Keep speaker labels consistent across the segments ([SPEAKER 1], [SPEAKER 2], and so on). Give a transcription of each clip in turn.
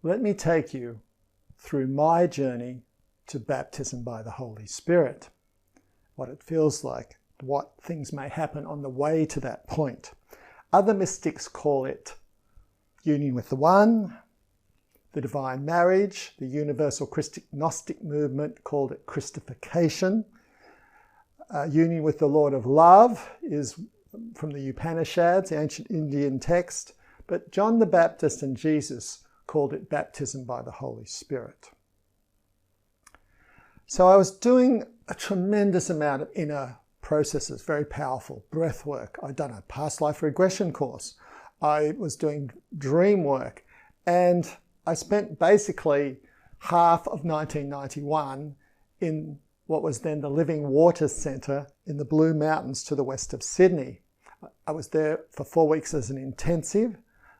[SPEAKER 1] let me take you through my journey to baptism by the Holy Spirit, what it feels like, what things may happen on the way to that point. Other mystics call it union with the One, the divine marriage. The universal Christic Gnostic movement called it Christification. Union with the Lord of Love is from the Upanishads, the ancient Indian text, but John the Baptist and Jesus called it baptism by the Holy Spirit. So I was doing a tremendous amount of inner processes, very powerful breath work. I'd done a past life regression course. I was doing dream work, and I spent basically half of 1991 in what was then the Living Waters Centre in the Blue Mountains to the west of Sydney. I was there for 4 weeks as an intensive.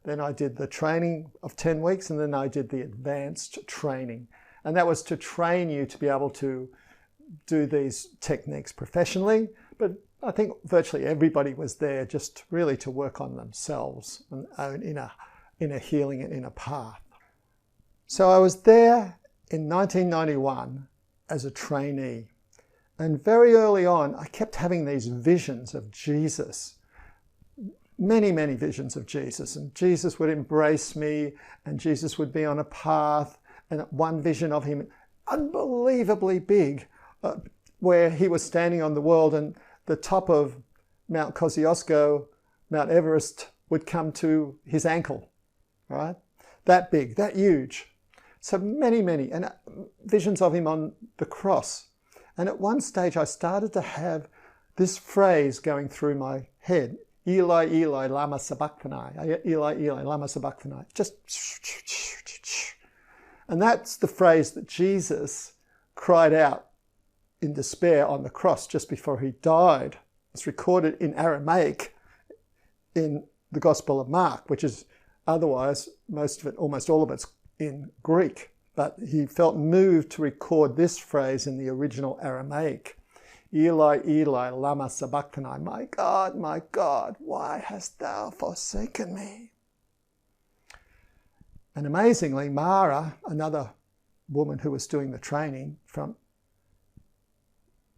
[SPEAKER 1] Then I did the training of 10 weeks, and then I did the advanced training. And that was to train you to be able to do these techniques professionally. But I think virtually everybody was there just really to work on themselves and own inner healing and inner path. So I was there in 1991 as a trainee. And very early on, I kept having these visions of Jesus. Many, many visions of Jesus. And Jesus would embrace me, and Jesus would be on a path. And one vision of him, unbelievably big, where he was standing on the world, and the top of Mount Kosciuszko, Mount Everest, would come to his ankle, right? That big, that huge. So many, many, and visions of him on the cross. And at one stage I started to have this phrase going through my head, Eli, Eli, lama sabachthani, Eli, Eli, lama sabachthani, just, and that's the phrase that Jesus cried out in despair on the cross just before he died. It's recorded in Aramaic in the Gospel of Mark, which is otherwise, most of it, almost all of it's in Greek. But he felt moved to record this phrase in the original Aramaic. Eli, Eli, lama sabachthani. My God, why hast thou forsaken me? And amazingly, Mara, another woman who was doing the training from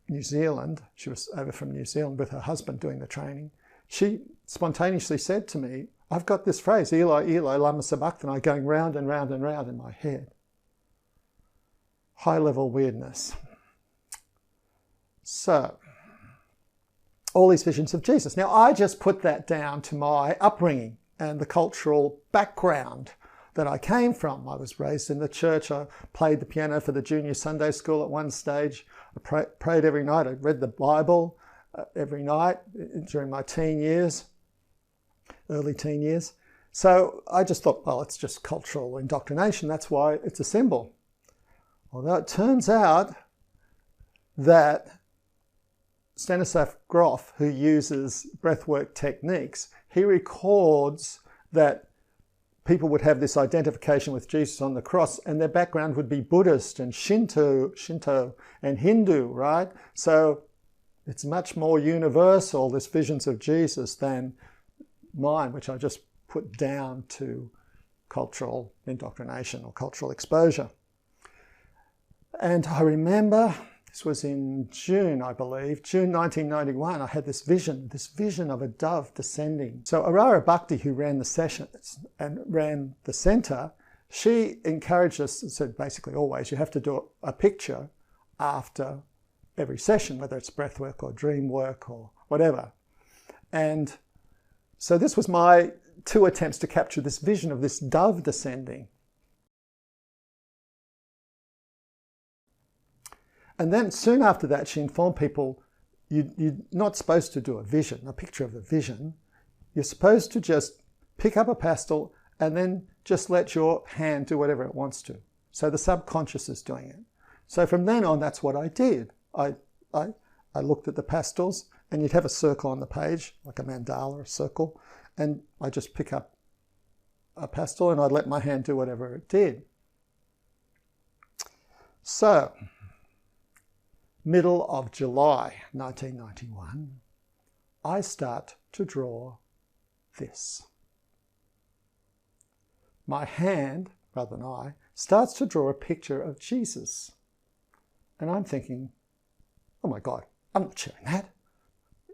[SPEAKER 1] New Zealand, she was over from New Zealand with her husband doing the training, she spontaneously said to me, I've got this phrase, Eli, Eli, lama sabachthani, going round and round and round in my head. High-level weirdness. So, all these visions of Jesus. Now, I just put that down to my upbringing and the cultural background that I came from. I was raised in the church. I played the piano for the junior Sunday school at one stage. I prayed every night. I read the Bible every night during my teen years, early teen years. So I just thought, well, it's just cultural indoctrination. That's why it's a symbol. Although it turns out that Stanislav Grof, who uses breathwork techniques, he records that people would have this identification with Jesus on the cross, and their background would be Buddhist and Shinto and Hindu, right? So it's much more universal, this visions of Jesus, than mine, which I just put down to cultural indoctrination or cultural exposure. And I remember, this was in June, I believe, June 1991, I had this vision of a dove descending. So Arara Bhakti, who ran the sessions and ran the centre, she encouraged us and said, basically always, you have to do a picture after every session, whether it's breathwork or dream work or whatever. And so this was my 2 attempts to capture this vision of this dove descending. And then soon after that, she informed people, you're not supposed to do a vision, a picture of the vision. You're supposed to just pick up a pastel and then just let your hand do whatever it wants to. So the subconscious is doing it. So from then on, that's what I did. I looked at the pastels, and you'd have a circle on the page, like a mandala, a circle, and I just pick up a pastel and I'd let my hand do whatever it did. So, middle of July 1991, I start to draw this. My hand rather than I, starts to draw a picture of Jesus. And I'm thinking, oh my God, I'm not sharing that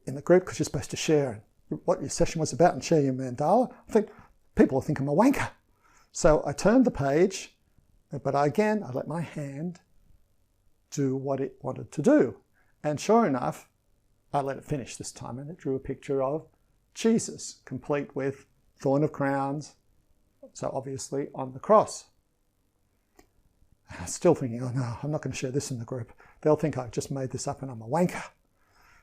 [SPEAKER 1] in the group because you're supposed to share what your session was about and share your mandala. I think people will think I'm a wanker. So I turned the page, but I let my hand do what it wanted to do. And sure enough, I let it finish this time, and it drew a picture of Jesus, complete with thorn of crowns, so obviously on the cross. And I'm still thinking, oh no, I'm not going to share this in the group. They'll think I've just made this up and I'm a wanker.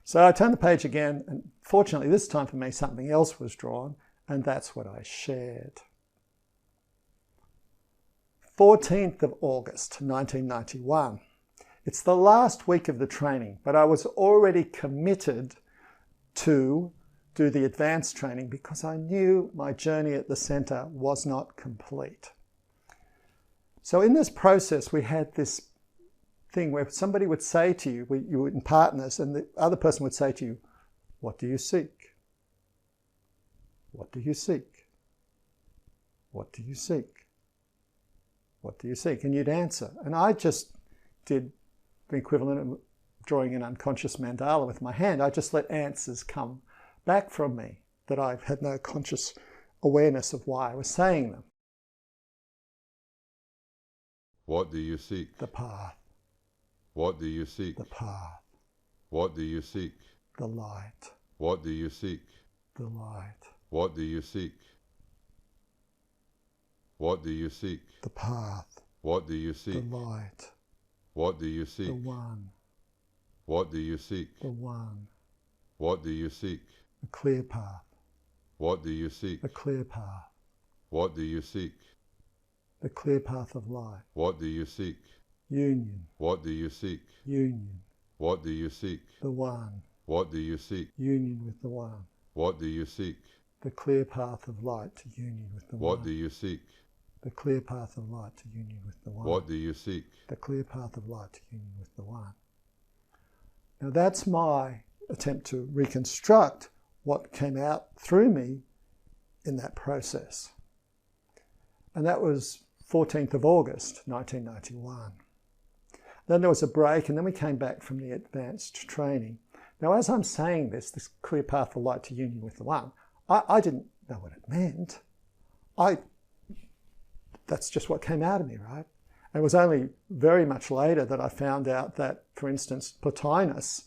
[SPEAKER 1] So I turned the page again, and fortunately this time for me something else was drawn, and that's what I shared. 14th of August 1991. It's the last week of the training, but I was already committed to do the advanced training because I knew my journey at the centre was not complete. So in this process, we had this thing where somebody would say to you, you were in partners, and the other person would say to you, what do you seek? What do you seek? What do you seek? What do you seek? And you'd answer. And I just did the equivalent of drawing an unconscious mandala with my hand. I just let answers come back from me that I had no conscious awareness of why I was saying them.
[SPEAKER 2] What do you seek?
[SPEAKER 1] The path.
[SPEAKER 2] What do you seek?
[SPEAKER 1] The path.
[SPEAKER 2] What do you seek?
[SPEAKER 1] The light.
[SPEAKER 2] What do you seek?
[SPEAKER 1] The light.
[SPEAKER 2] What do you seek? What do you seek?
[SPEAKER 1] The path.
[SPEAKER 2] What do you seek?
[SPEAKER 1] The light.
[SPEAKER 2] What do you seek?
[SPEAKER 1] The one.
[SPEAKER 2] What do you seek?
[SPEAKER 1] The one.
[SPEAKER 2] What do you seek?
[SPEAKER 1] The clear path.
[SPEAKER 2] What do you seek?
[SPEAKER 1] The clear path.
[SPEAKER 2] What do you seek?
[SPEAKER 1] The clear path of light.
[SPEAKER 2] What do you seek?
[SPEAKER 1] Union.
[SPEAKER 2] What do you seek?
[SPEAKER 1] Union.
[SPEAKER 2] What do you seek?
[SPEAKER 1] The one.
[SPEAKER 2] What do you seek?
[SPEAKER 1] Union with the one.
[SPEAKER 2] What do you seek?
[SPEAKER 1] The clear path of light to union with the one.
[SPEAKER 2] What do you seek?
[SPEAKER 1] The clear path of light to union with the one.
[SPEAKER 2] What do you seek?
[SPEAKER 1] The clear path of light to union with the one. Now that's my attempt to reconstruct what came out through me in that process. And that was 14th of August 1991. Then there was a break, and then we came back from the advanced training. Now as I'm saying this clear path of light to union with the one, I didn't know what it meant. That's just what came out of me, right? And it was only very much later that I found out that, for instance, Plotinus,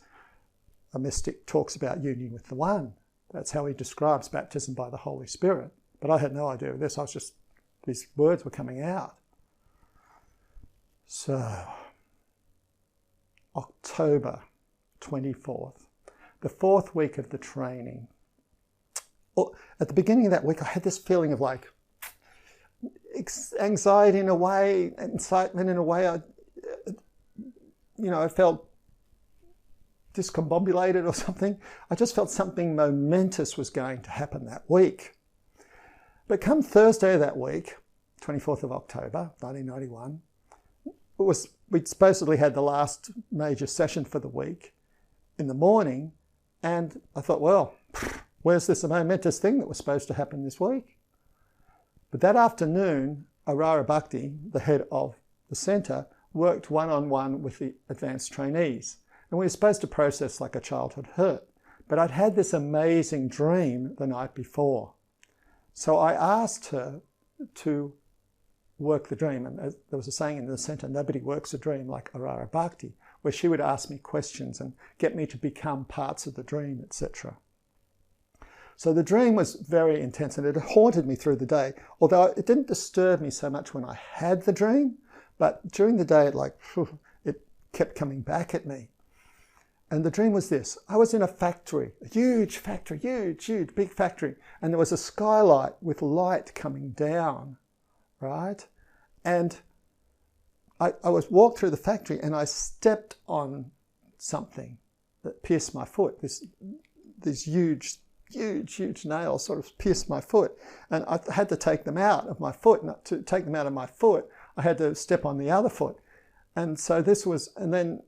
[SPEAKER 1] a mystic, talks about union with the one. That's how he describes baptism by the Holy Spirit. But I had no idea of this. These words were coming out. So, October 24th, the 4th week of the training. At the beginning of that week, I had this feeling of like anxiety in a way, excitement in a way. I felt discombobulated or something. I just felt something momentous was going to happen that week. But come Thursday of that week, 24th of October, 1991, we'd supposedly had the last major session for the week in the morning, and I thought, well, where's this momentous thing that was supposed to happen this week? But that afternoon, Arara Bhakti, the head of the centre, worked one-on-one with the advanced trainees. And we were supposed to process like a childhood hurt. But I'd had this amazing dream the night before. So I asked her to work the dream. And there was a saying in the centre, nobody works a dream like Arara Bhakti, where she would ask me questions and get me to become parts of the dream, etc. So the dream was very intense, and it haunted me through the day, although it didn't disturb me so much when I had the dream, but during the day it kept coming back at me. And the dream was this: I was in a factory, a huge factory, huge, big factory, and there was a skylight with light coming down, right? And I walked through the factory and I stepped on something that pierced my foot. These huge nails sort of pierced my foot, and I had to take them out of my foot. And to take them out of my foot, I had to step on the other foot. And so and then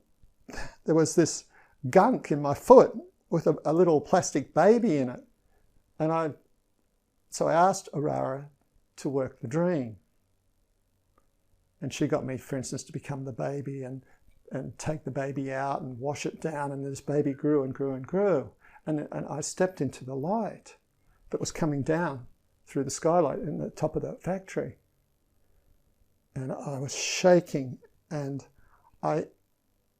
[SPEAKER 1] there was this gunk in my foot with a little plastic baby in it. And so I asked Arara to work the dream. And she got me, for instance, to become the baby and take the baby out and wash it down, and this baby grew and grew and grew. And I stepped into the light that was coming down through the skylight in the top of the factory. And I was shaking, and I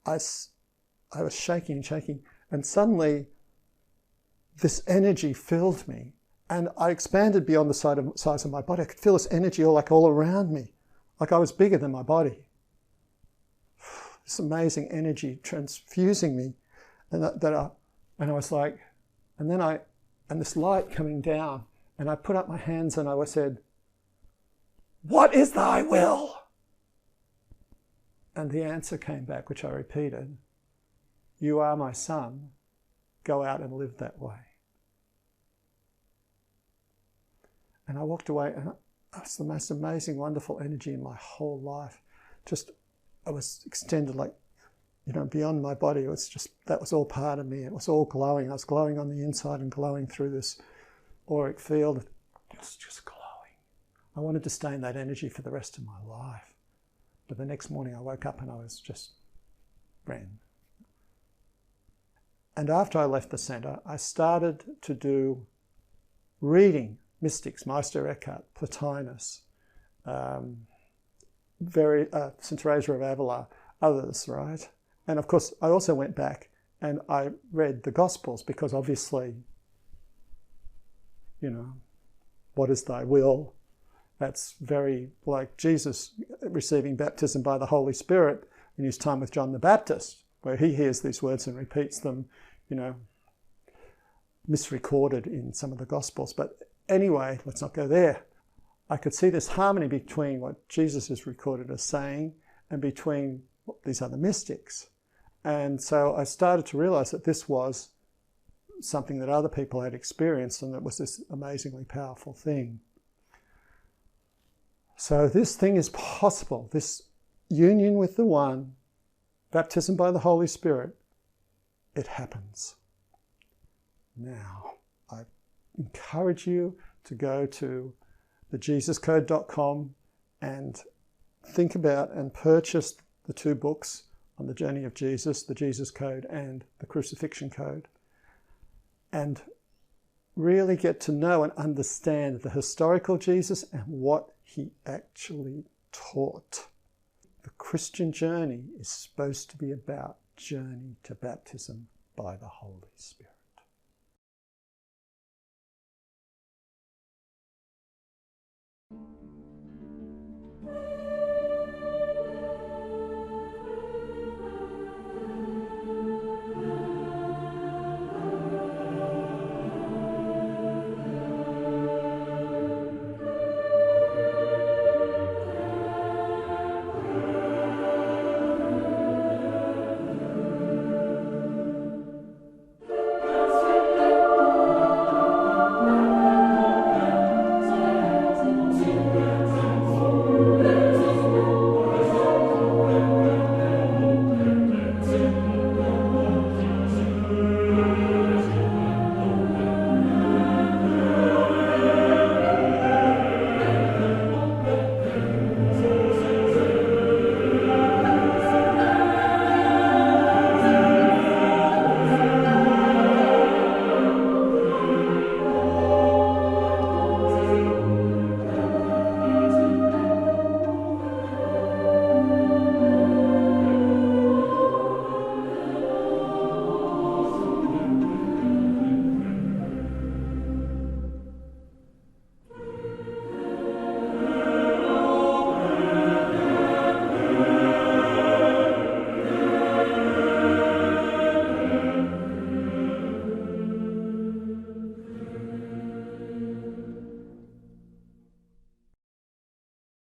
[SPEAKER 1] was shaking and shaking, and suddenly this energy filled me, and I expanded beyond the size of my body. I could feel this energy all around me, like I was bigger than my body. This amazing energy transfusing me, and I was like, and this light coming down, and I put up my hands and I said, "What is thy will?" And the answer came back, which I repeated, "You are my son. Go out and live that way." And I walked away, and it was the most amazing, wonderful energy in my whole life. I was extended beyond my body. It was just, that was all part of me. It was all glowing. I was glowing on the inside and glowing through this auric field. It was just glowing. I wanted to stay in that energy for the rest of my life. But the next morning I woke up and I was just ran. And after I left the centre, I started to do reading mystics, Meister Eckhart, Plotinus, St. Teresa of Avila, others, right? And of course, I also went back and I read the Gospels, because obviously, what is thy will? That's very like Jesus receiving baptism by the Holy Spirit in his time with John the Baptist, where he hears these words and repeats them, misrecorded in some of the Gospels. But anyway, let's not go there. I could see this harmony between what Jesus is recorded as saying and between these other mystics. And so I started to realize that this was something that other people had experienced, and it was this amazingly powerful thing. So this thing is possible, this union with the One, baptism by the Holy Spirit, it happens. Now, I encourage you to go to thejesuscode.com and think about and purchase the two books on the journey of Jesus, the Jesus Code and the Crucifixion Code, and really get to know and understand the historical Jesus and what he actually taught. The Christian journey is supposed to be about journey to baptism by the Holy Spirit.